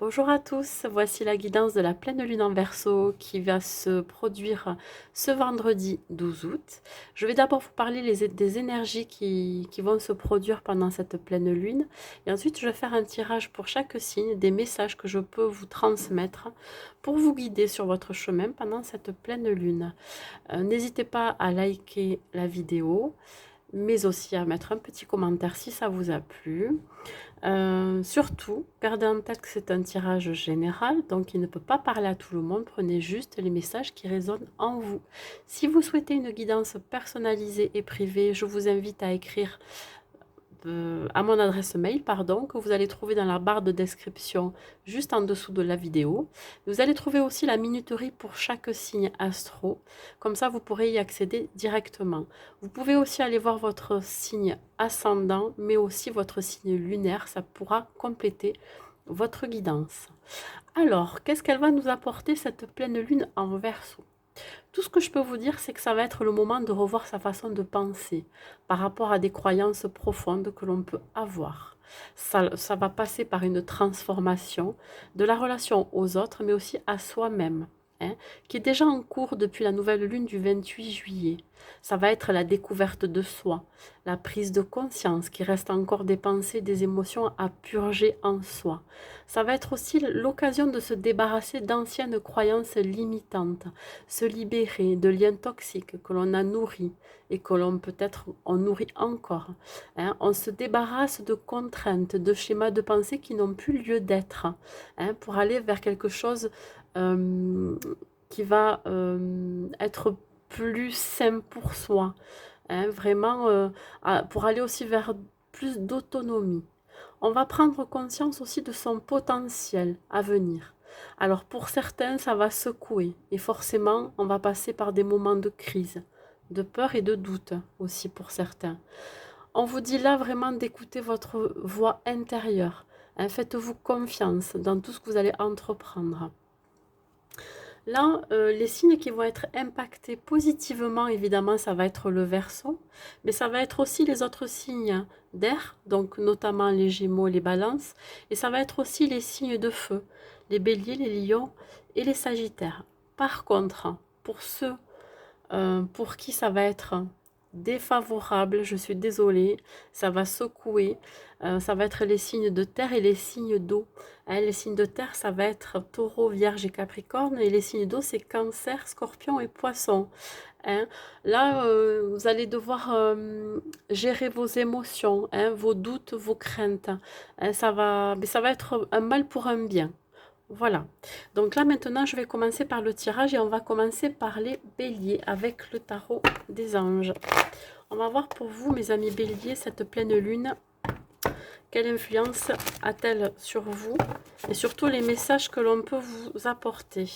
Bonjour à tous, voici la guidance de la pleine lune en Verseau qui va se produire ce vendredi 12 août. Je vais d'abord vous parler des énergies qui vont se produire pendant cette pleine lune et ensuite je vais faire un tirage pour chaque signe, des messages que je peux vous transmettre pour vous guider sur votre chemin pendant cette pleine lune. N'hésitez pas à liker la vidéo, mais aussi à mettre un petit commentaire si ça vous a plu. Surtout, gardez en tête que c'est un tirage général, donc il ne peut pas parler à tout le monde. Prenez juste les messages qui résonnent en vous. Si vous souhaitez une guidance personnalisée et privée, je vous invite à écrire à mon adresse mail, pardon, que vous allez trouver dans la barre de description juste en dessous de la vidéo. Vous allez trouver aussi la minuterie pour chaque signe astro. Comme ça, vous pourrez y accéder directement. Vous pouvez aussi aller voir votre signe ascendant, mais aussi votre signe lunaire. Ça pourra compléter votre guidance. Alors, qu'est-ce qu'elle va nous apporter cette pleine lune en Verseau? Tout ce que je peux vous dire, c'est que ça va être le moment de revoir sa façon de penser par rapport à des croyances profondes que l'on peut avoir. Ça va passer par une transformation de la relation aux autres, mais aussi à soi-même, hein, qui est déjà en cours depuis la nouvelle lune du 28 juillet. Ça va être la découverte de soi, la prise de conscience, qui reste encore des pensées, des émotions à purger en soi. Ça va être aussi l'occasion de se débarrasser d'anciennes croyances limitantes, se libérer de liens toxiques que l'on a nourris et que l'on peut-être on nourrit encore. Hein. On se débarrasse de contraintes, de schémas de pensée qui n'ont plus lieu d'être, hein, pour aller vers quelque chose qui va être plus sain pour soi. Hein, vraiment, pour aller aussi vers plus d'autonomie. On va prendre conscience aussi de son potentiel à venir. Alors pour certains, ça va secouer et forcément, on va passer par des moments de crise, de peur et de doute aussi pour certains. On vous dit là vraiment d'écouter votre voix intérieure. Hein, faites-vous confiance dans tout ce que vous allez entreprendre. Là, les signes qui vont être impactés positivement, évidemment, ça va être le Verseau, mais ça va être aussi les autres signes d'air, donc notamment les Gémeaux, les Balances, et ça va être aussi les signes de feu, les Béliers, les Lions et les Sagittaires. Par contre, pour ceux pour qui ça va être défavorable, je suis désolée, ça va secouer, ça va être les signes de terre et les signes d'eau. Hein, les signes de terre, ça va être taureau, vierge et capricorne, et les signes d'eau, c'est cancer, scorpion et poisson. Hein. Là, vous allez devoir gérer vos émotions, hein, vos doutes, vos craintes. Hein, mais ça va être un mal pour un bien. Voilà. Donc là, maintenant, je vais commencer par le tirage et on va commencer par les béliers avec le tarot des anges. On va voir pour vous, mes amis béliers, cette pleine lune. Quelle influence a-t-elle sur vous? Et surtout, les messages que l'on peut vous apporter.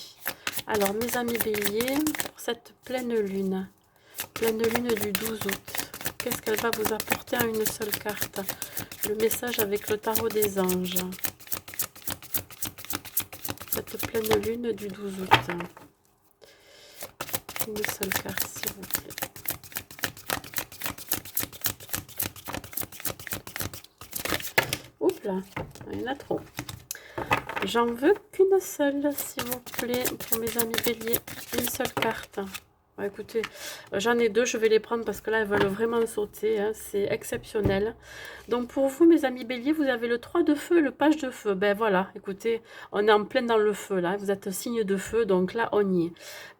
Alors, mes amis béliers, pour cette pleine lune du 12 août, qu'est-ce qu'elle va vous apporter en une seule carte? Le message avec le tarot des anges. Cette pleine lune du 12 août. Une seule carte, s'il vous plaît. Oups là, il y en a trop. J'en veux qu'une seule, s'il vous plaît, pour mes amis béliers. Une seule carte. Bon, écoutez, j'en ai deux, je vais les prendre parce que là, elles veulent vraiment sauter. Hein, c'est exceptionnel. Donc, pour vous, mes amis béliers, vous avez le 3 de feu et le page de feu. Ben voilà, écoutez, on est en plein dans le feu, là. Vous êtes signe de feu, donc là, on y est.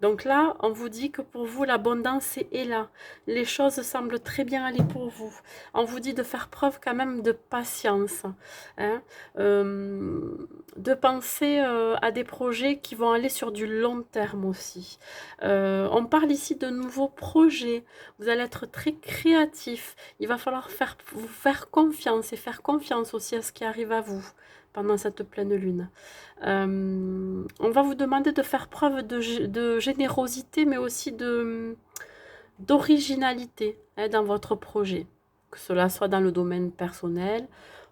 Donc là, on vous dit que pour vous, l'abondance est là. Les choses semblent très bien aller pour vous. On vous dit de faire preuve quand même de patience. Hein, de penser à des projets qui vont aller sur du long terme aussi. On parle ici de nouveaux projets. Vous allez être très créatif. Il va falloir vous faire confiance et faire confiance aussi à ce qui arrive à vous pendant cette pleine lune. On va vous demander de faire preuve de générosité, mais aussi d'originalité, hein, dans votre projet. Que cela soit dans le domaine personnel,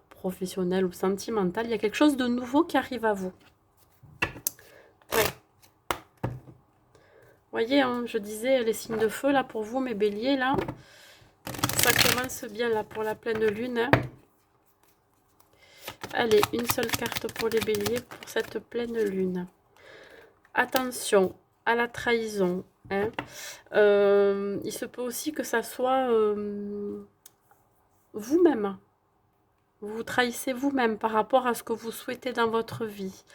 professionnel ou sentimental. Il y a quelque chose de nouveau qui arrive à vous. Voyez, hein, je disais, les signes de feu, là, pour vous, mes béliers, là, ça commence bien, là, pour la pleine lune. Hein. Allez, une seule carte pour les béliers pour cette pleine lune. Attention à la trahison. Hein. Il se peut aussi que ça soit vous-même. Vous vous trahissez vous-même par rapport à ce que vous souhaitez dans votre vie.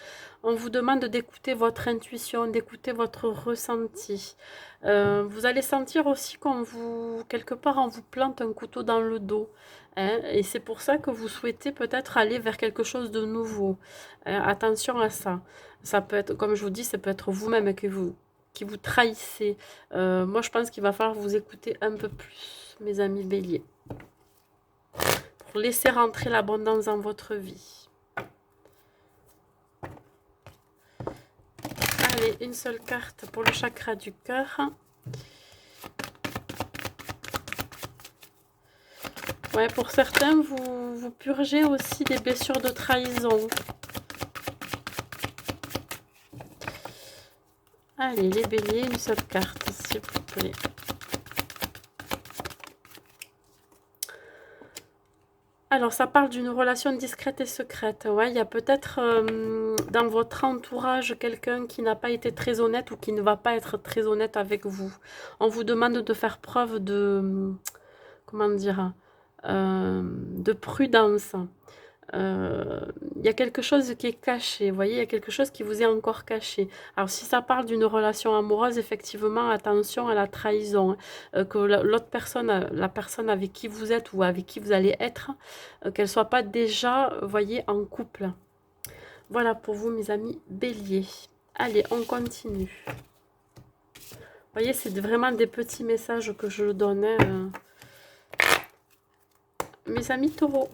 On vous demande d'écouter votre intuition, d'écouter votre ressenti. Vous allez sentir aussi qu'on vous, quelque part, on vous plante un couteau dans le dos. Hein, et c'est pour ça que vous souhaitez peut-être aller vers quelque chose de nouveau. Attention à ça. Ça peut être, comme je vous dis, ça peut être vous-même qui vous trahissez. Moi, je pense qu'il va falloir vous écouter un peu plus, mes amis béliers, pour laisser rentrer l'abondance dans votre vie. Allez, une seule carte pour le chakra du cœur. Ouais, pour certains, vous purgez aussi des blessures de trahison. Allez, les béliers, une seule carte, s'il vous plaît. Alors, ça parle d'une relation discrète et secrète. Ouais, il y a peut-être dans votre entourage quelqu'un qui n'a pas été très honnête ou qui ne va pas être très honnête avec vous. On vous demande de faire preuve de, comment dire, de prudence. Il y a quelque chose qui est caché, vous voyez, il y a quelque chose qui vous est encore caché. Alors si ça parle d'une relation amoureuse, effectivement, attention à la trahison, que l'autre personne, la personne avec qui vous êtes ou avec qui vous allez être, qu'elle soit pas déjà, vous voyez, en couple. Voilà pour vous, mes amis béliers. Allez, on continue. Vous voyez, c'est vraiment des petits messages que je donnais. Mes amis taureaux.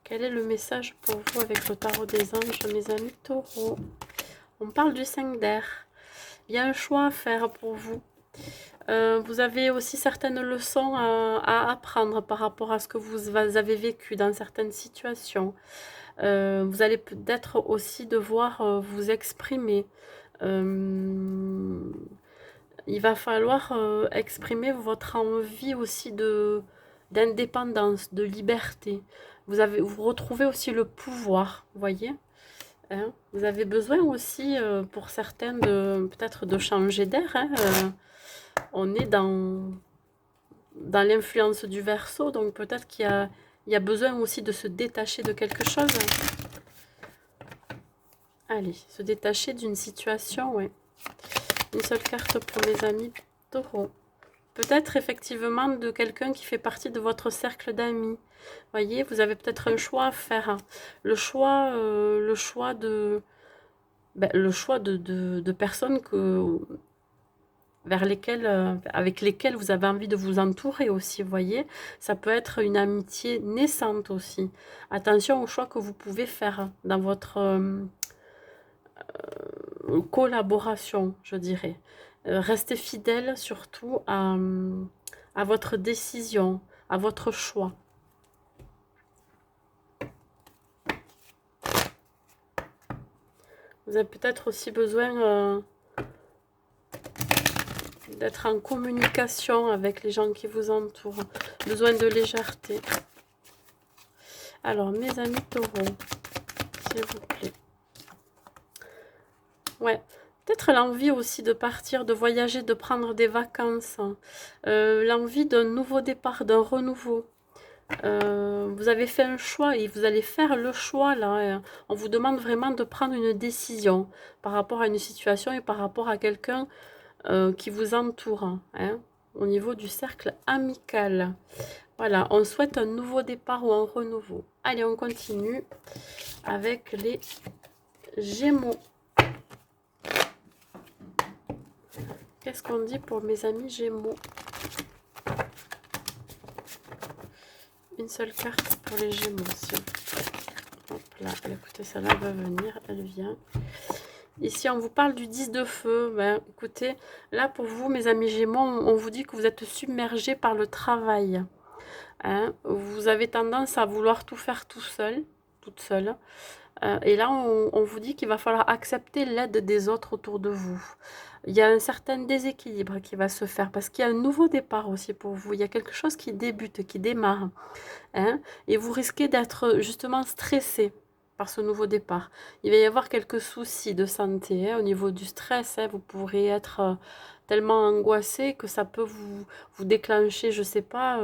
Quel est le message pour vous avec le tarot des anges, mes amis taureaux? On parle du 5 d'air. Il y a un choix à faire pour vous. Vous avez aussi certaines leçons à apprendre par rapport à ce que vous avez vécu dans certaines situations. Vous allez peut-être aussi devoir vous exprimer. Il va falloir exprimer votre envie aussi d'indépendance, de liberté. Vous retrouvez aussi le pouvoir, vous voyez, hein. Vous avez besoin aussi, pour certains, peut-être de changer d'air. Hein. On est dans l'influence du Verseau, donc peut-être qu'il y a besoin aussi de se détacher de quelque chose. Allez, se détacher d'une situation, ouais. Une seule carte pour mes amis taureaux. Peut-être effectivement de quelqu'un qui fait partie de votre cercle d'amis. Voyez, vous avez peut-être un choix à faire. Hein. Le choix de personnes avec lesquelles vous avez envie de vous entourer aussi, vous voyez. Ça peut être une amitié naissante aussi. Attention au choix que vous pouvez faire dans votre collaboration, je dirais. Restez fidèle surtout à votre décision, à votre choix. Vous avez peut-être aussi besoin d'être en communication avec les gens qui vous entourent. Besoin de légèreté. Alors, mes amis taureaux, s'il vous plaît. Ouais, peut-être l'envie aussi de partir, de voyager, de prendre des vacances. L'envie d'un nouveau départ, d'un renouveau. Vous avez fait un choix et vous allez faire le choix là. On vous demande vraiment de prendre une décision par rapport à une situation et par rapport à quelqu'un qui vous entoure, hein, au niveau du cercle amical. Voilà, on souhaite un nouveau départ ou un renouveau. Allez, on continue avec les Gémeaux. Qu'est-ce qu'on dit pour mes amis Gémeaux? Une seule carte pour les Gémeaux, s'il vous plaît. Hop là, écoutez, celle-là va venir, elle vient. Ici, on vous parle du 10 de feu. Ben, écoutez, là, pour vous, mes amis Gémeaux, on vous dit que vous êtes submergés par le travail. Hein. Vous avez tendance à vouloir tout faire tout seul, toute seule. Et là, on vous dit qu'il va falloir accepter l'aide des autres autour de vous. Il y a un certain déséquilibre qui va se faire parce qu'il y a un nouveau départ aussi pour vous. Il y a quelque chose qui débute, qui démarre, hein, et vous risquez d'être justement stressé par ce nouveau départ. Il va y avoir quelques soucis de santé, hein, au niveau du stress, hein. Vous pourrez être tellement angoissé que ça peut vous déclencher, je sais pas,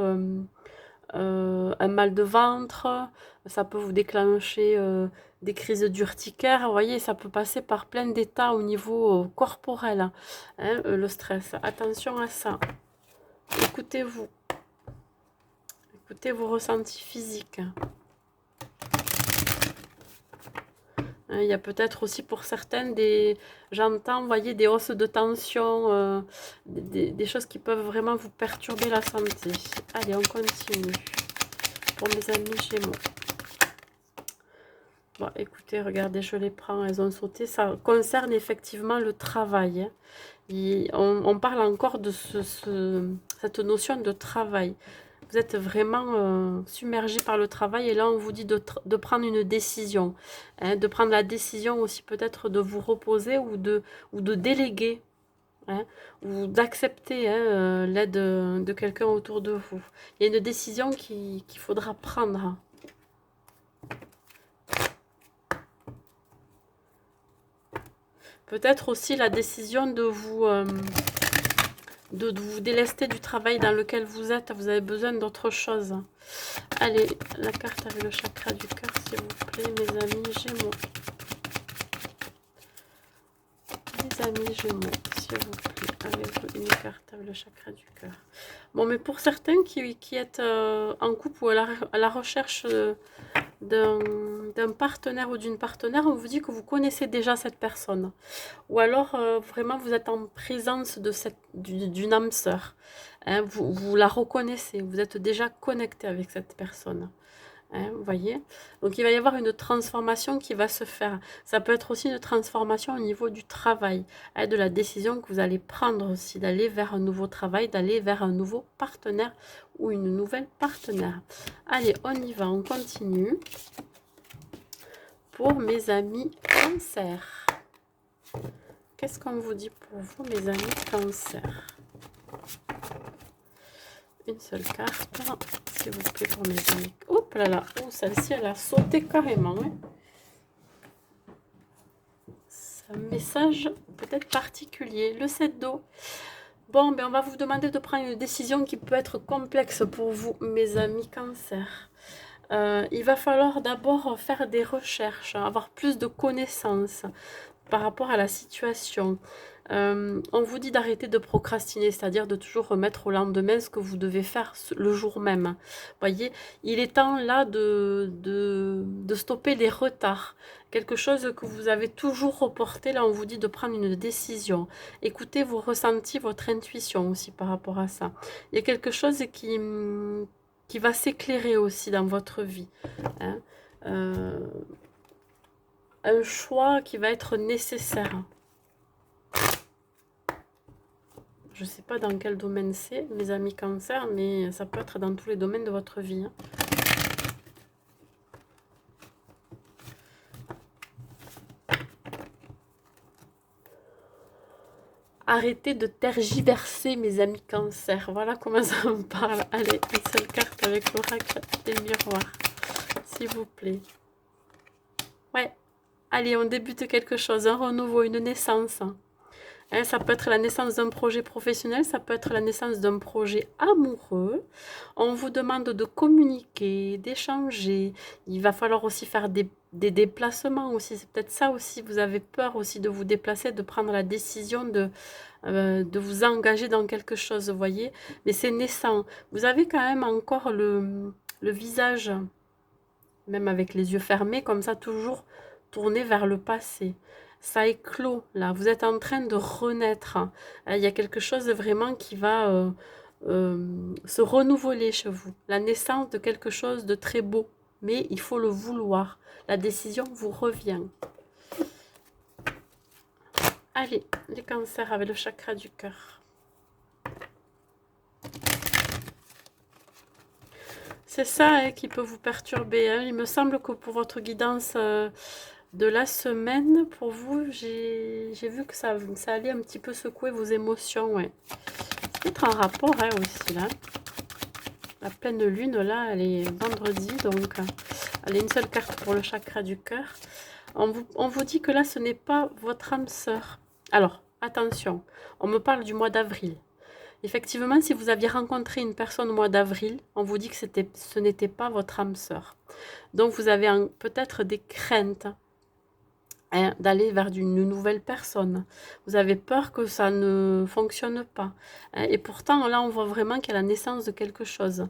un mal de ventre, ça peut vous déclencher des crises d'urticaire. Vous voyez, ça peut passer par plein d'états au niveau corporel, hein, le stress. Attention à ça. Écoutez-vous. Écoutez vos ressentis physiques. Il y a peut-être aussi pour certaines j'entends, vous voyez, des hausses de tension, des choses qui peuvent vraiment vous perturber la santé. Allez, on continue. Pour mes amis Gémeaux. Bon, écoutez, regardez, je les prends, elles ont sauté. Ça concerne effectivement le travail, hein. On parle encore de cette notion de travail. Vous êtes vraiment submergé par le travail et là, on vous dit de prendre une décision, hein, de prendre la décision aussi peut-être de vous reposer ou de déléguer, hein, ou d'accepter, hein, l'aide de quelqu'un autour de vous. Il y a une décision qu'il faudra prendre. Peut-être aussi la décision de vous délester du travail dans lequel vous êtes. Vous avez besoin d'autre chose. Allez, la carte avec le chakra du cœur, s'il vous plaît, mes amis Gémeaux. Mes amis Gémeaux, s'il vous plaît, avec une carte avec le chakra du cœur. Bon, mais pour certains qui êtes en couple ou à la recherche d'un partenaire ou d'une partenaire, on vous dit que vous connaissez déjà cette personne. Ou alors, vraiment, vous êtes en présence d'une âme sœur. Hein, vous la reconnaissez, vous êtes déjà connecté avec cette personne. Hein, vous voyez? Donc, il va y avoir une transformation qui va se faire. Ça peut être aussi une transformation au niveau du travail, hein, de la décision que vous allez prendre aussi, d'aller vers un nouveau travail, d'aller vers un nouveau partenaire ou une nouvelle partenaire. Allez, on y va, on continue. Pour mes amis Cancer. Qu'est-ce qu'on vous dit pour vous, mes amis Cancer? Une seule carte, s'il vous plaît, pour mes amis. Hop là là, oh, celle-ci, elle a sauté carrément, hein. C'est un message peut-être particulier. Le 7 d'eau. Bon, ben on va vous demander de prendre une décision qui peut être complexe pour vous, mes amis Cancer. Il va falloir d'abord faire des recherches, avoir plus de connaissances par rapport à la situation. On vous dit d'arrêter de procrastiner, c'est-à-dire de toujours remettre au lendemain ce que vous devez faire le jour même. Voyez, il est temps là de stopper les retards. Quelque chose que vous avez toujours reporté, là on vous dit de prendre une décision. Écoutez vos ressentis, votre intuition aussi par rapport à ça. Il y a quelque chose qui va s'éclairer aussi dans votre vie, hein. Un choix qui va être nécessaire. Je ne sais pas dans quel domaine c'est, mes amis Cancer, mais ça peut être dans tous les domaines de votre vie, hein. Arrêtez de tergiverser, mes amis Cancer. Voilà comment ça me parle. Allez, une seule carte avec l'oracle des miroirs, s'il vous plaît. Ouais. Allez, on débute quelque chose, un renouveau, une naissance. Hein, ça peut être la naissance d'un projet professionnel, ça peut être la naissance d'un projet amoureux. On vous demande de communiquer, d'échanger. Il va falloir aussi faire des déplacements aussi. C'est peut-être ça aussi. Vous avez peur aussi de vous déplacer, de prendre la décision de vous engager dans quelque chose, vous voyez. Mais c'est naissant. Vous avez quand même encore le visage, même avec les yeux fermés, comme ça, toujours tourné vers le passé. Ça éclot, là. Vous êtes en train de renaître. Il y a quelque chose vraiment qui va se renouveler chez vous. La naissance de quelque chose de très beau. Mais il faut le vouloir. La décision vous revient. Allez, les cancers avec le chakra du cœur. C'est ça hein, qui peut vous perturber. Hein. Il me semble que pour votre guidance de la semaine, pour vous, j'ai vu que ça allait un petit peu secouer vos émotions. Ouais. Peut-être un rapport hein, aussi là. La pleine lune là, elle est vendredi, donc elle est une seule carte pour le chakra du cœur. On vous dit que là, ce n'est pas votre âme sœur. Alors, attention, on me parle du mois d'avril. Effectivement, si vous aviez rencontré une personne au mois d'avril, on vous dit que ce n'était pas votre âme sœur. Donc, vous avez peut-être des craintes hein, d'aller vers une nouvelle personne. Vous avez peur que ça ne fonctionne pas. Hein, et pourtant, là, on voit vraiment qu'il y a la naissance de quelque chose.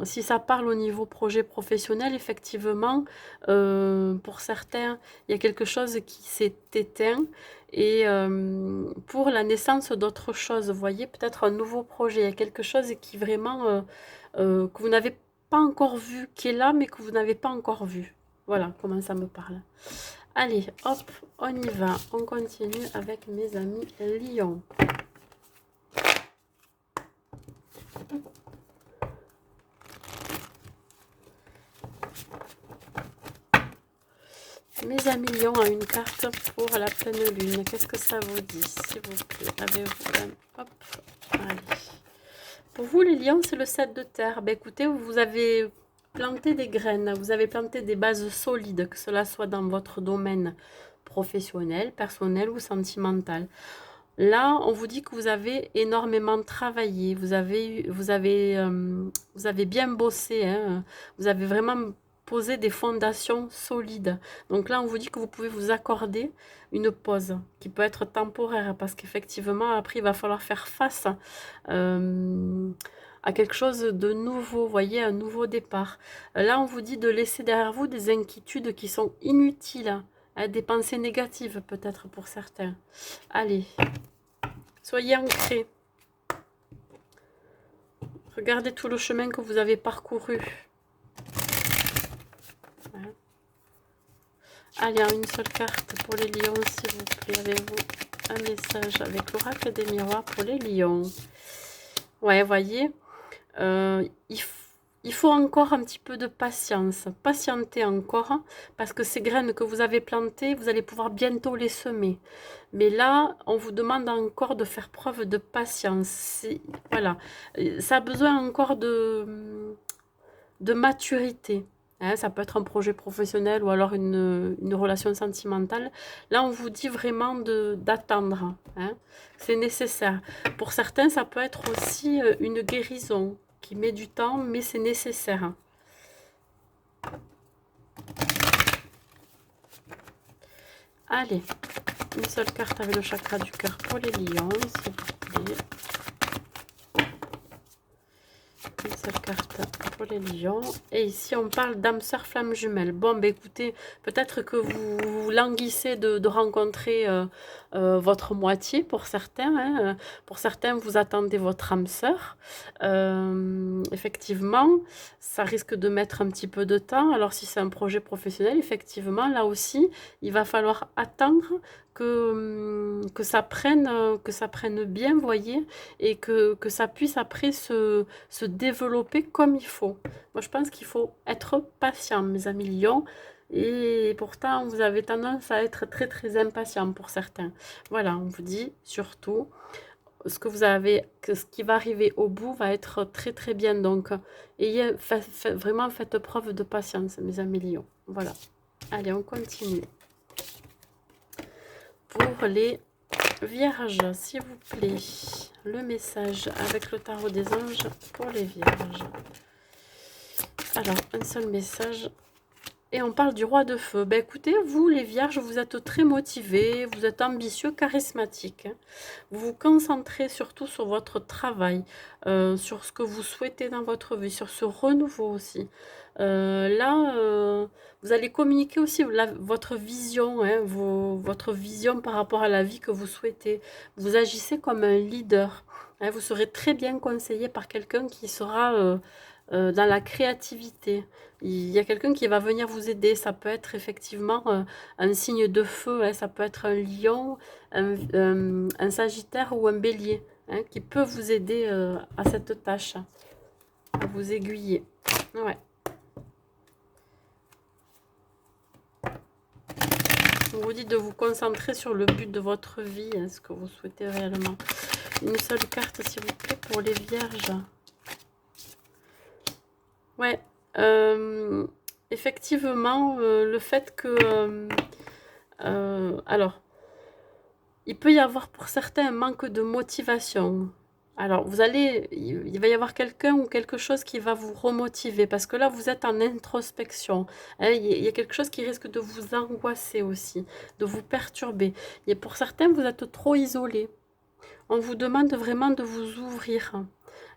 Si ça parle au niveau projet professionnel, effectivement, pour certains, il y a quelque chose qui s'est éteint. Et pour la naissance d'autre chose, vous voyez, peut-être un nouveau projet, il y a quelque chose qui vraiment, que vous n'avez pas encore vu, qui est là, mais que vous n'avez pas encore vu. Voilà comment ça me parle. Allez, hop, on y va. On continue avec mes amis Lion. Mes amis Lion a une carte pour la pleine lune. Qu'est-ce que ça vous dit, s'il vous plaît? Avez-vous hop, allez. Pour vous, les lions, c'est le 7 de terre. Ben, écoutez, vous avez planté des graines, vous avez planté des bases solides, que cela soit dans votre domaine professionnel, personnel ou sentimental. Là, on vous dit que vous avez énormément travaillé, vous avez bien bossé, hein, vous avez vraiment posé des fondations solides. Donc là, on vous dit que vous pouvez vous accorder une pause qui peut être temporaire parce qu'effectivement, après, il va falloir faire face à quelque chose de nouveau, voyez, un nouveau départ. Là, on vous dit de laisser derrière vous des inquiétudes qui sont inutiles, hein, des pensées négatives peut-être pour certains. Allez. Soyez ancrés. Regardez tout le chemin que vous avez parcouru. Voilà. Allez, en une seule carte pour les lions, s'il vous plaît. Avez-vous un message avec l'oracle des miroirs pour les lions? Ouais, voyez, il faut encore un petit peu de patience. Patientez encore, hein, parce que ces graines que vous avez plantées, vous allez pouvoir bientôt les semer. Mais là, on vous demande encore de faire preuve de patience. Voilà, ça a besoin encore de maturité. Hein, ça peut être un projet professionnel ou alors une relation sentimentale. Là, on vous dit vraiment d'attendre. Hein, c'est nécessaire. Pour certains, ça peut être aussi une guérison qui met du temps, mais c'est nécessaire. Allez, une seule carte avec le chakra du cœur pour les lions, s'il vous plaît. Une seule carte pour les lions. Et ici, on parle d'âme sœur flamme jumelle. Bon, ben écoutez, peut-être que vous languissez de rencontrer votre moitié pour certains. Hein. Pour certains, vous attendez votre âme sœur. Effectivement, ça risque de mettre un petit peu de temps. Alors, si c'est un projet professionnel, effectivement, là aussi, il va falloir attendre que ça prenne bien, voyez, et que ça puisse après se développer comme il faut. Moi, je pense qu'il faut être patient, mes amis lions, et pourtant, vous avez tendance à être très, très impatient pour certains. Voilà, on vous dit surtout, ce qui va arriver au bout va être très, très bien. Donc, vraiment, faites preuve de patience, mes amis lions. Voilà. Allez, on continue. Pour les vierges, s'il vous plaît, le message avec le tarot des anges pour les vierges. Alors, un seul message. Et on parle du roi de feu. Ben écoutez, vous les vierges, vous êtes très motivés, vous êtes ambitieux, charismatiques. Hein. Vous vous concentrez surtout sur votre travail, sur ce que vous souhaitez dans votre vie, sur ce renouveau aussi. Là, vous allez communiquer aussi votre vision, hein, votre vision par rapport à la vie que vous souhaitez. Vous agissez comme un leader. Hein, vous serez très bien conseillé par quelqu'un qui sera dans la créativité. Il y a quelqu'un qui va venir vous aider. Ça peut être effectivement un signe de feu, hein, ça peut être un lion, un sagittaire ou un bélier hein, qui peut vous aider à cette tâche. À vous aiguiller. Ouais. On vous dit de vous concentrer sur le but de votre vie, hein, ce que vous souhaitez réellement. Une seule carte, s'il vous plaît, pour les vierges. Ouais. Effectivement, le fait que... alors, il peut y avoir pour certains un manque de motivation. Alors, il va y avoir quelqu'un ou quelque chose qui va vous remotiver parce que là, vous êtes en introspection. Hein, il y a quelque chose qui risque de vous angoisser aussi, de vous perturber. Et pour certains, vous êtes trop isolé. On vous demande vraiment de vous ouvrir,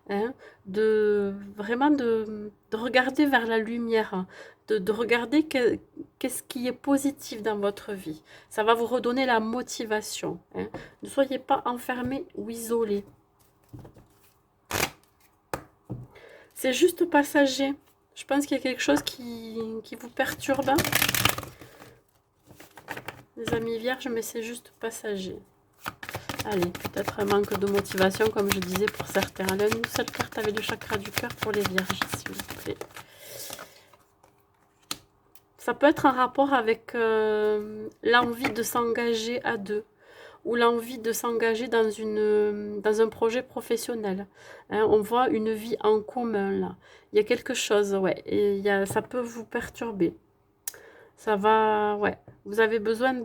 hein, vraiment de regarder vers la lumière, de regarder qu'est-ce qui est positif dans votre vie. Ça va vous redonner la motivation. Hein. Ne soyez pas enfermé ou isolé. C'est juste passager. Je pense qu'il y a quelque chose qui vous perturbe. Les amis vierges, mais c'est juste passager. Allez, peut-être un manque de motivation, comme je disais pour certains. Allez, une seule carte avec le chakra du cœur pour les vierges, s'il vous plaît. Ça peut être un rapport avec l'envie de s'engager à deux ou l'envie de s'engager dans un projet professionnel. Hein, on voit une vie en commun, là. Il y a quelque chose, ouais, et ça peut vous perturber. Ça va, ouais. Vous avez besoin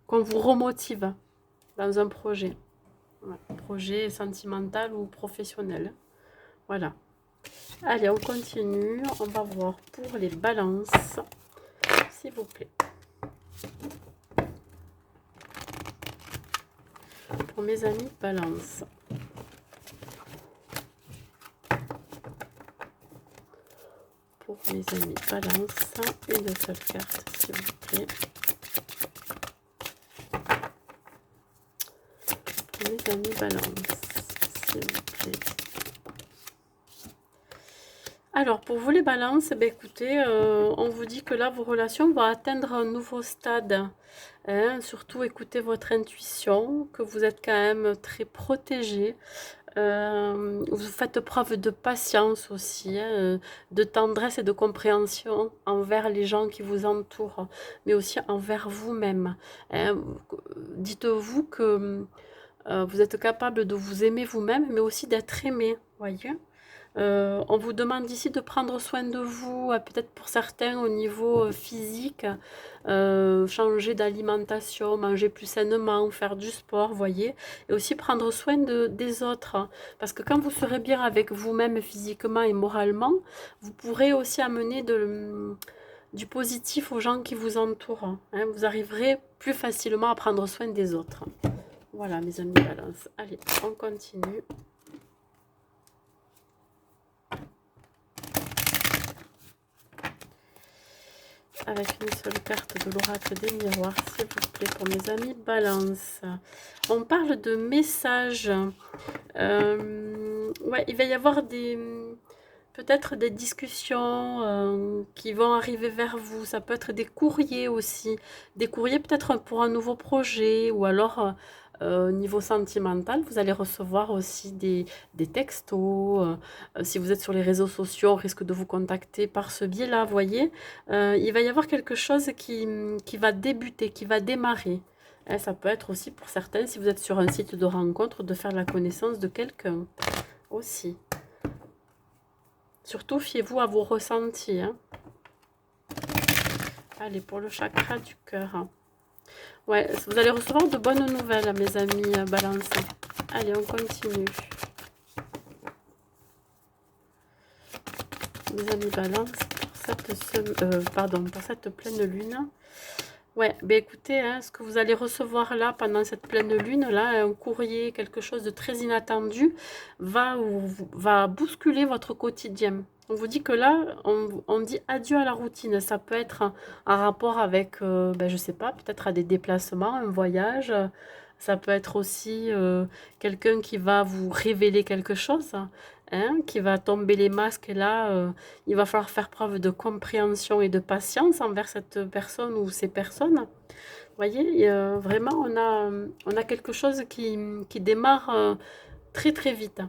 qu'on vous remotive dans un projet. Ouais, projet sentimental ou professionnel. Voilà. Allez, on continue. On va voir pour les balances, s'il vous plaît. Pour mes amis balance. Pour mes amis balance, une seule carte, s'il vous plaît. Pour mes amis balance, s'il vous plaît. Alors, pour vous les balances, ben écoutez, on vous dit que là, vos relations vont atteindre un nouveau stade. Hein. Surtout, écoutez votre intuition, que vous êtes quand même très protégé. Vous faites preuve de patience aussi, hein, de tendresse et de compréhension envers les gens qui vous entourent, mais aussi envers vous-même. Hein. Dites-vous que vous êtes capable de vous aimer vous-même, mais aussi d'être aimé, voyez. On vous demande ici de prendre soin de vous, peut-être pour certains au niveau physique, changer d'alimentation, manger plus sainement, faire du sport, voyez, et aussi prendre soin des autres, hein. Parce que quand vous serez bien avec vous-même physiquement et moralement, vous pourrez aussi amener du positif aux gens qui vous entourent. Hein. Vous arriverez plus facilement à prendre soin des autres. Voilà, mes amis balance. Allez, on continue. Avec une seule carte de l'oracle des miroirs, s'il vous plaît, pour mes amis balance. On parle de messages. Ouais, il va y avoir peut-être des discussions qui vont arriver vers vous. Ça peut être des courriers aussi. Des courriers peut-être pour un nouveau projet ou alors au niveau sentimental, vous allez recevoir aussi des textos. Si vous êtes sur les réseaux sociaux, on risque de vous contacter par ce biais-là, vous voyez. Il va y avoir quelque chose qui va débuter, qui va démarrer. Hein, ça peut être aussi pour certains, si vous êtes sur un site de rencontre, de faire la connaissance de quelqu'un aussi. Surtout, fiez-vous à vos ressentis. Hein. Allez, pour le chakra du cœur. Ouais, vous allez recevoir de bonnes nouvelles, mes amis balance. Allez, on continue. Mes amis balance, pour cette pleine lune. Ouais, ben écoutez, hein, ce que vous allez recevoir là, pendant cette pleine lune, là, un courrier, quelque chose de très inattendu, va bousculer votre quotidien. On vous dit que là, on dit adieu à la routine. Ça peut être un rapport avec, ben, je sais pas, peut-être à des déplacements, un voyage. Ça peut être aussi quelqu'un qui va vous révéler quelque chose, hein, qui va tomber les masques. Et là, il va falloir faire preuve de compréhension et de patience envers cette personne ou ces personnes. Vous voyez, vraiment, on a quelque chose qui démarre très très vite.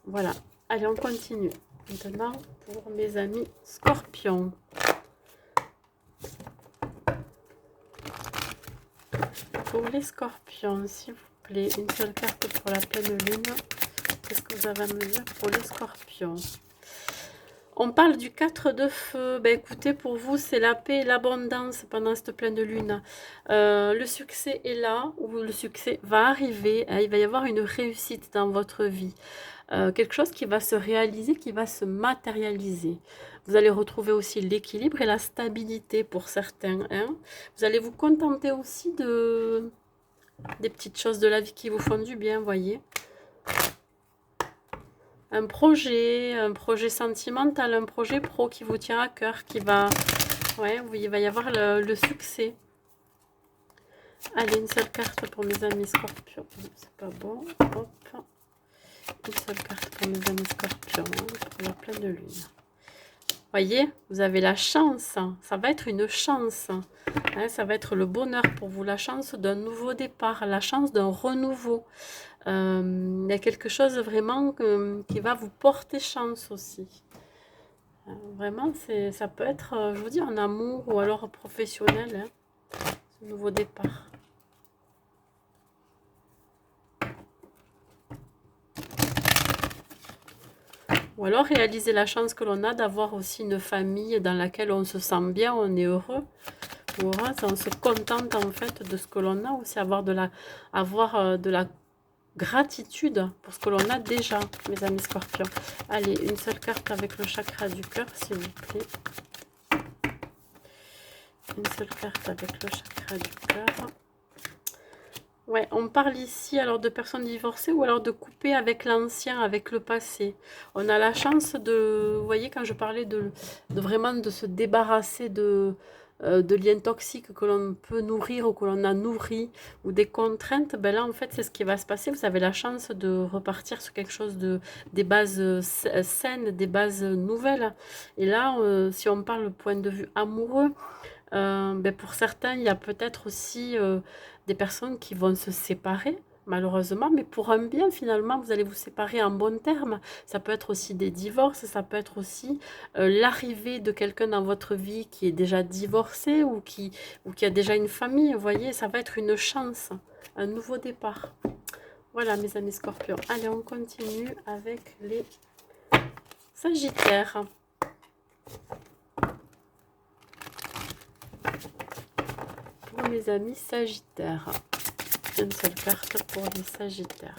Voilà. Allez, on continue. Maintenant, pour mes amis scorpions. Pour les scorpions, s'il vous plaît, une seule carte pour la pleine lune. Qu'est-ce que vous avez à me dire pour les scorpions? On parle du 4 de feu. Ben écoutez, pour vous, c'est la paix et l'abondance pendant cette pleine lune. Le succès est là, ou le succès va arriver. Hein, il va y avoir une réussite dans votre vie. Quelque chose qui va se réaliser, qui va se matérialiser. Vous allez retrouver aussi l'équilibre et la stabilité pour certains. Hein. Vous allez vous contenter aussi des petites choses de la vie qui vous font du bien, voyez. Un projet sentimental, un projet pro qui vous tient à cœur, qui va... Ouais, oui, il va y avoir le succès. Allez, une seule carte pour mes amis scorpions. C'est pas bon. Hop. Une seule carte pour mes amis scorpions, hein, pour la pleine lune. Voyez, vous avez la chance. Ça va être une chance. Hein, ça va être le bonheur pour vous. La chance d'un nouveau départ. La chance d'un renouveau. Il y a quelque chose vraiment qui va vous porter chance aussi. Vraiment, ça peut être, je vous dis, en amour ou alors professionnel, hein, ce nouveau départ. Ou alors réaliser la chance que l'on a d'avoir aussi une famille dans laquelle on se sent bien, on est heureux. Ou heureuse, on se contente en fait de ce que l'on a aussi, avoir de la gratitude pour ce que l'on a déjà, mes amis scorpions. Allez, une seule carte avec le chakra du cœur, s'il vous plaît. Une seule carte avec le chakra du cœur. Ouais, on parle ici alors de personnes divorcées ou alors de couper avec l'ancien, avec le passé. On a la chance de, vous voyez, quand je parlais de vraiment de se débarrasser de liens toxiques que l'on peut nourrir ou que l'on a nourri ou des contraintes, ben là en fait c'est ce qui va se passer. Vous avez la chance de repartir sur quelque chose des bases saines, des bases nouvelles. Et là, si on parle du point de vue amoureux, ben pour certains, il y a peut-être aussi des personnes qui vont se séparer, malheureusement, mais pour un bien, finalement, vous allez vous séparer en bons termes. Ça peut être aussi des divorces, ça peut être aussi l'arrivée de quelqu'un dans votre vie qui est déjà divorcé ou qui a déjà une famille. Vous voyez, ça va être une chance, un nouveau départ. Voilà, mes amis scorpions. Allez, on continue avec les sagittaires. Pour mes amis sagittaires, une seule carte pour les sagittaires.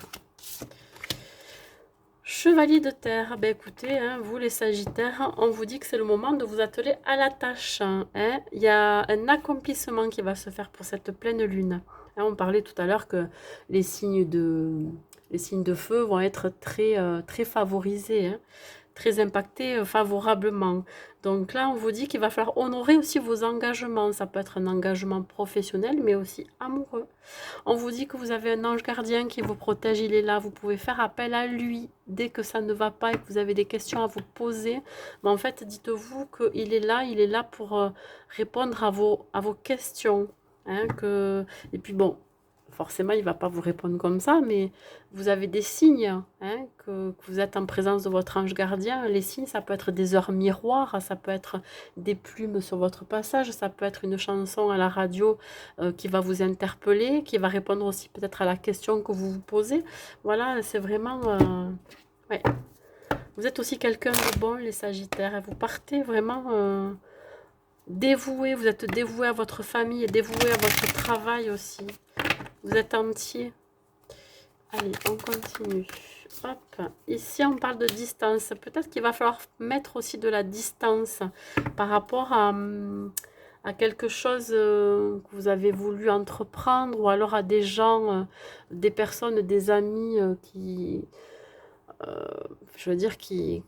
Chevalier de terre, ben écoutez, hein, vous les sagittaires, on vous dit que c'est le moment de vous atteler à la tâche. Hein. Il y a un accomplissement qui va se faire pour cette pleine lune. Hein, on parlait tout à l'heure que les signes de feu vont être très favorisés. Hein, très impacté favorablement. Donc là, on vous dit qu'il va falloir honorer aussi vos engagements. Ça peut être un engagement professionnel, mais aussi amoureux. On vous dit que vous avez un ange gardien qui vous protège, il est là. Vous pouvez faire appel à lui dès que ça ne va pas et que vous avez des questions à vous poser. Mais en fait, dites-vous qu'il est là pour répondre à vos questions. Hein, Et puis bon, forcément, il ne va pas vous répondre comme ça, mais vous avez des signes hein, que vous êtes en présence de votre ange gardien. Les signes, ça peut être des heures miroirs, ça peut être des plumes sur votre passage, ça peut être une chanson à la radio qui va vous interpeller, qui va répondre aussi peut-être à la question que vous vous posez. Voilà, c'est vraiment... ouais. Vous êtes aussi quelqu'un de bon, les sagittaires. Vous partez vraiment dévoué, vous êtes dévoué à votre famille et dévoué à votre travail aussi. Vous êtes entier. Allez, on continue. Hop. Ici, on parle de distance. Peut-être qu'il va falloir mettre aussi de la distance par rapport à quelque chose que vous avez voulu entreprendre ou alors à des gens, des personnes, des amis je veux dire, qui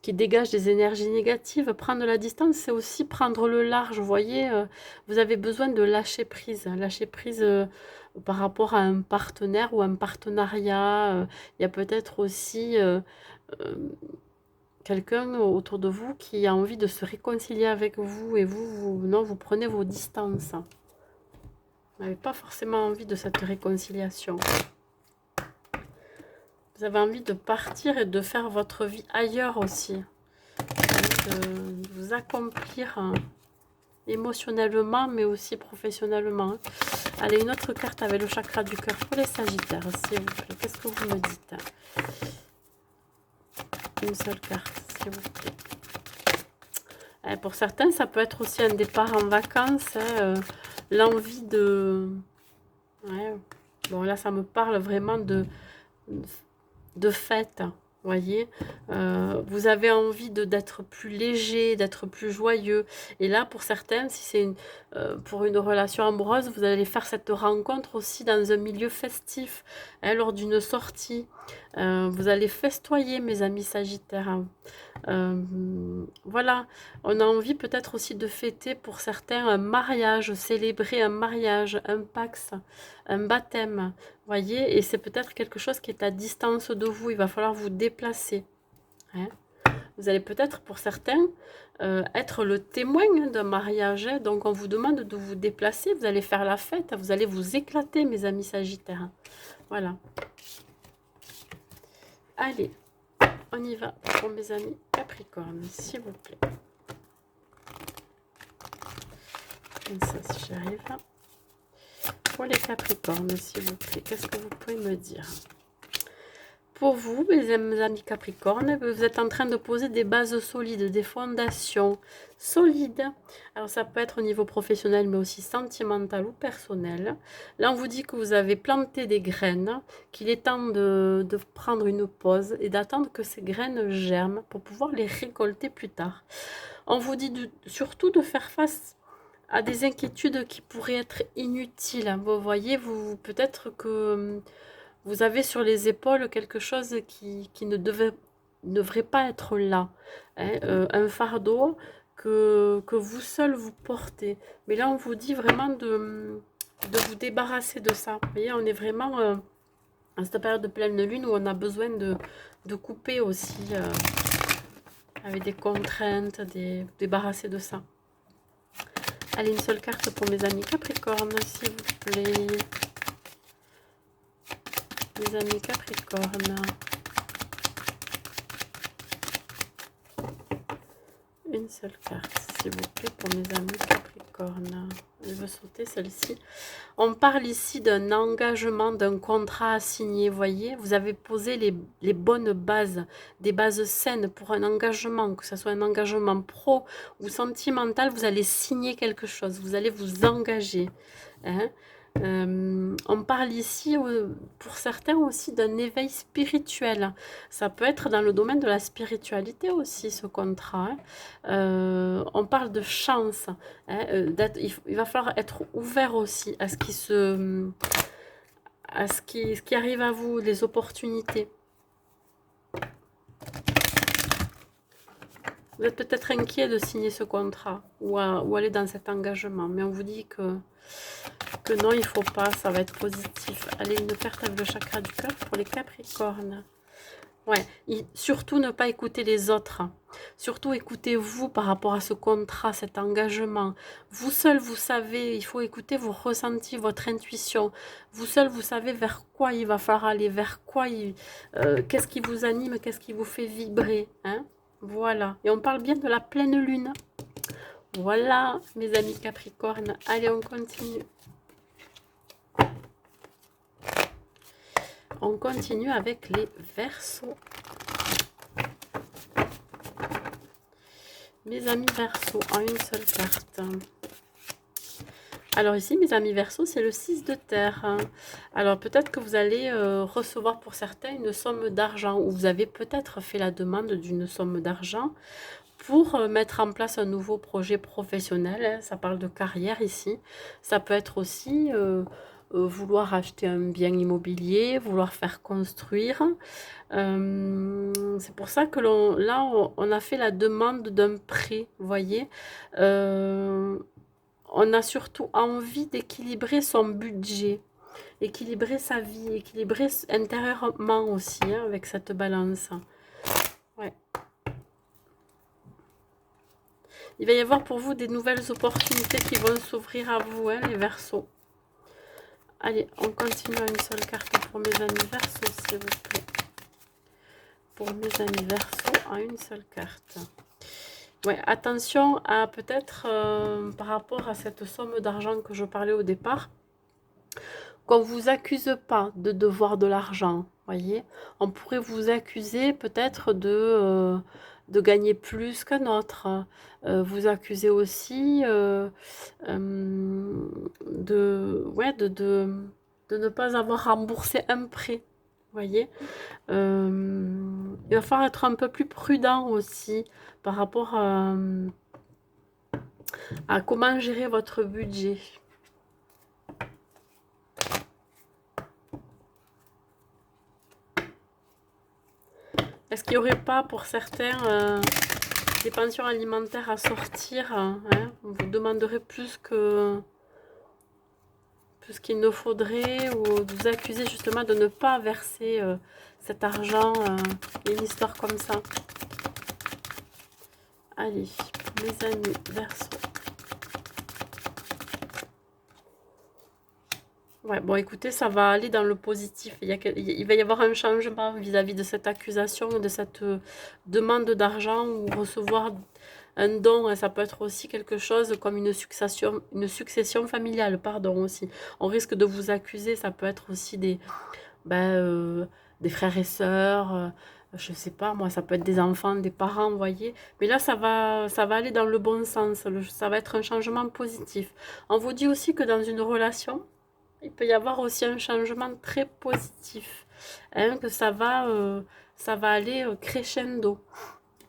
dégagent des énergies négatives. Prendre la distance, c'est aussi prendre le large. Vous voyez, vous avez besoin de lâcher prise. Lâcher prise par rapport à un partenaire ou un partenariat. Il y a peut-être aussi quelqu'un autour de vous qui a envie de se réconcilier avec vous et non, vous prenez vos distances. Vous n'avez pas forcément envie de cette réconciliation. Vous avez envie de partir et de faire votre vie ailleurs aussi. De vous accomplir émotionnellement, mais aussi professionnellement. Allez, une autre carte avec le chakra du cœur pour les Sagittaires, s'il vous plaît. Qu'est-ce que vous me dites? Une seule carte, s'il vous plaît. Et pour certains, ça peut être aussi un départ en vacances. Hein, l'envie de... Ouais. Bon, là, ça me parle vraiment de fête. Voyez, vous avez envie d'être plus léger, d'être plus joyeux. Et là, pour certains, si c'est pour une relation amoureuse, vous allez faire cette rencontre aussi dans un milieu festif, hein, lors d'une sortie. Vous allez festoyer, mes amis Sagittaires. Hein. Voilà, on a envie peut-être aussi de fêter pour certains un mariage, célébrer un mariage, un pax, un baptême, voyez, et c'est peut-être quelque chose qui est à distance de vous, il va falloir vous déplacer. Hein. Vous allez peut-être pour certains être le témoin d'un mariage, hein, donc on vous demande de vous déplacer, vous allez faire la fête, vous allez vous éclater, mes amis Sagittaires. Voilà. Allez. On y va pour mes amis Capricorne, s'il vous plaît. Comme ça, si j'arrive. Pour les Capricornes, s'il vous plaît, qu'est-ce que vous pouvez me dire? Pour vous, mes amis Capricornes, vous êtes en train de poser des bases solides, des fondations solides. Alors ça peut être au niveau professionnel, mais aussi sentimental ou personnel. Là, on vous dit que vous avez planté des graines, qu'il est temps de prendre une pause et d'attendre que ces graines germent pour pouvoir les récolter plus tard. On vous dit surtout de faire face à des inquiétudes qui pourraient être inutiles. Vous voyez, peut-être que... vous avez sur les épaules quelque chose qui ne devrait pas être là. Hein, un fardeau que vous seul vous portez. Mais là, on vous dit vraiment de vous débarrasser de ça. Vous voyez, on est vraiment à cette période de pleine lune où on a besoin de couper aussi avec des contraintes, débarrasser de ça. Allez, une seule carte pour mes amis Capricorne, s'il vous plaît. Mes amis Capricorne. Une seule carte, s'il vous plaît, pour mes amis Capricorne. Je veux sauter celle-ci. On parle ici d'un engagement, d'un contrat à signer, voyez. Vous avez posé les bonnes bases, des bases saines pour un engagement, que ce soit un engagement pro ou sentimental. Vous allez signer quelque chose, vous allez vous engager. Hein. On parle ici, pour certains aussi, d'un éveil spirituel. Ça peut être dans le domaine de la spiritualité aussi, ce contrat. Hein. On parle de chance. Hein, il va falloir être ouvert aussi à ce qui arrive à vous, les opportunités. Vous êtes peut-être inquiet de signer ce contrat ou aller dans cet engagement, mais on vous dit que non, il ne faut pas, ça va être positif. Allez, une carte avec le chakra du cœur pour les Capricornes. Ouais, surtout ne pas écouter les autres. Surtout écoutez-vous par rapport à ce contrat, cet engagement. Vous seul, vous savez, il faut écouter vos ressentis, votre intuition. Vous seul, vous savez vers quoi il va falloir aller, vers quoi qu'est-ce qui vous anime, qu'est-ce qui vous fait vibrer. Hein. Voilà, et on parle bien de la pleine lune. Voilà, mes amis Capricorne. Allez, on continue. On continue avec les Verseaux. Mes amis Verseaux, en une seule carte. Alors ici, mes amis Verseaux, c'est le 6 de terre. Alors peut-être que vous allez recevoir pour certains une somme d'argent, ou vous avez peut-être fait la demande d'une somme d'argent pour mettre en place un nouveau projet professionnel. Hein. Ça parle de carrière ici. Ça peut être aussi... vouloir acheter un bien immobilier, vouloir faire construire. C'est pour ça que là, on a fait la demande d'un prêt, vous voyez. On a surtout envie d'équilibrer son budget, équilibrer sa vie, équilibrer intérieurement aussi, hein, avec cette balance. Ouais. Il va y avoir pour vous des nouvelles opportunités qui vont s'ouvrir à vous, hein, les Verseaux. Allez, on continue à une seule carte pour mes amis Verseaux, s'il vous plaît. pour mes amis Verseau en une seule carte. Ouais, attention à peut-être par rapport à cette somme d'argent que je parlais au départ, qu'on ne vous accuse pas de devoir de l'argent, voyez. On pourrait vous accuser peut-être de gagner plus qu'un autre. Vous accuser aussi ouais, de ne pas avoir remboursé un prêt, voyez. Il va falloir être un peu plus prudent aussi par rapport à comment gérer votre budget. Est-ce qu'il n'y aurait pas pour certains des pensions alimentaires à sortir, hein? On vous demanderait plus qu'il ne faudrait, ou vous accuser justement de ne pas verser cet argent. Il y a une histoire comme ça. Allez, mes amis Verseau. Ouais, bon, écoutez, ça va aller dans le positif. Il va y avoir un changement vis-à-vis de cette accusation, de cette demande d'argent ou recevoir un don. Hein. Ça peut être aussi quelque chose comme une succession familiale, pardon, aussi. On risque de vous accuser, ça peut être aussi des frères et sœurs, je sais pas, moi, ça peut être des enfants, des parents, vous voyez. Mais là, ça va aller dans le bon sens, ça va être un changement positif. On vous dit aussi que dans une relation, il peut y avoir aussi un changement très positif, hein, que ça va aller crescendo.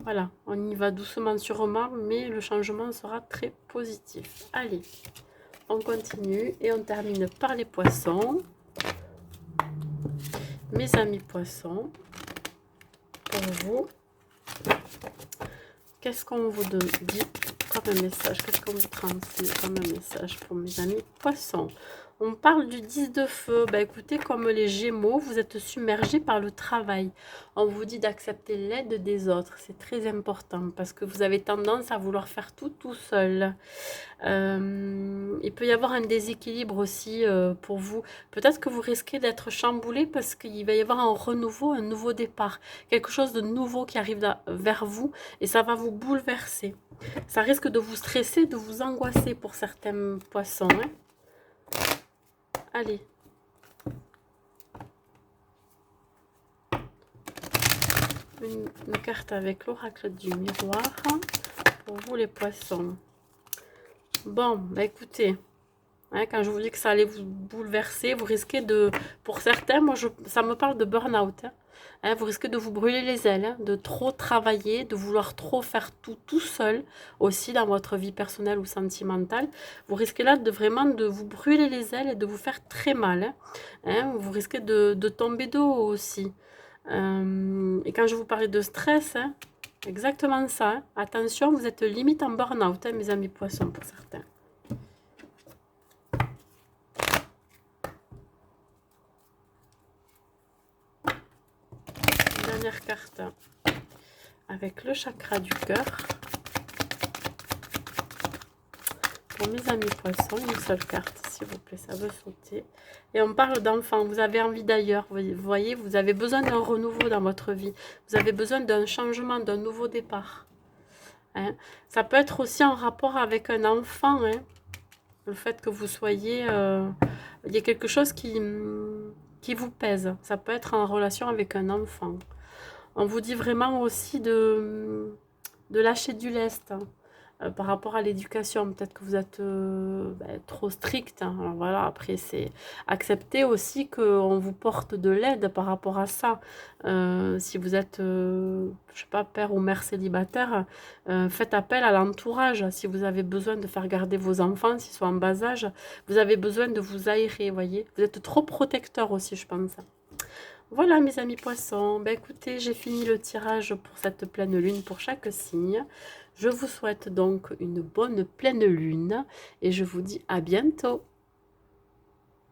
Voilà, on y va doucement, sûrement, mais le changement sera très positif. Allez, on continue et on termine par les poissons. Mes amis poissons, pour vous, qu'est-ce qu'on vous dit comme un message? Qu'est-ce qu'on vous transmet comme un message pour mes amis poissons? On parle du 10 de feu. Bah, écoutez, comme les Gémeaux, vous êtes submergés par le travail. On vous dit d'accepter l'aide des autres. C'est très important parce que vous avez tendance à vouloir faire tout seul. Il peut y avoir un déséquilibre aussi pour vous. Peut-être que vous risquez d'être chamboulé parce qu'il va y avoir un renouveau, un nouveau départ. Quelque chose de nouveau qui arrive vers vous et ça va vous bouleverser. Ça risque de vous stresser, de vous angoisser pour certains poissons. Hein. Allez. Une carte avec l'oracle du miroir pour vous les poissons. Bon, bah écoutez, hein, quand je vous dis que ça allait vous bouleverser, vous risquez de, pour certains, ça me parle de burn-out. Hein, vous risquez de vous brûler les ailes, hein, de trop travailler, de vouloir trop faire tout seul, aussi dans votre vie personnelle ou sentimentale. Vous risquez là de vraiment de vous brûler les ailes et de vous faire très mal. Hein, vous risquez de tomber de haut aussi. Et quand je vous parlais de stress, hein, exactement ça. Hein. Attention, vous êtes limite en burn-out, hein, mes amis poissons, pour certains. Dernière carte avec le chakra du cœur. Pour mes amis poissons, une seule carte, s'il vous plaît, ça veut sauter. Et on parle d'enfants, vous avez envie d'ailleurs, vous voyez, vous avez besoin d'un renouveau dans votre vie. Vous avez besoin d'un changement, d'un nouveau départ. Hein. Ça peut être aussi en rapport avec un enfant, hein. Le fait que vous soyez... il y a quelque chose qui vous pèse. Ça peut être en relation avec un enfant. On vous dit vraiment aussi de lâcher du lest. Hein. Par rapport à l'éducation, peut-être que vous êtes trop strict. Hein. Alors voilà, après, c'est accepter aussi qu'on vous porte de l'aide par rapport à ça. Si vous êtes, je sais pas, père ou mère célibataire, faites appel à l'entourage. Si vous avez besoin de faire garder vos enfants, s'ils sont en bas âge, vous avez besoin de vous aérer, voyez. Vous êtes trop protecteur aussi, je pense. Voilà mes amis poissons, ben écoutez, j'ai fini le tirage pour cette pleine lune pour chaque signe. Je vous souhaite donc une bonne pleine lune et je vous dis à bientôt.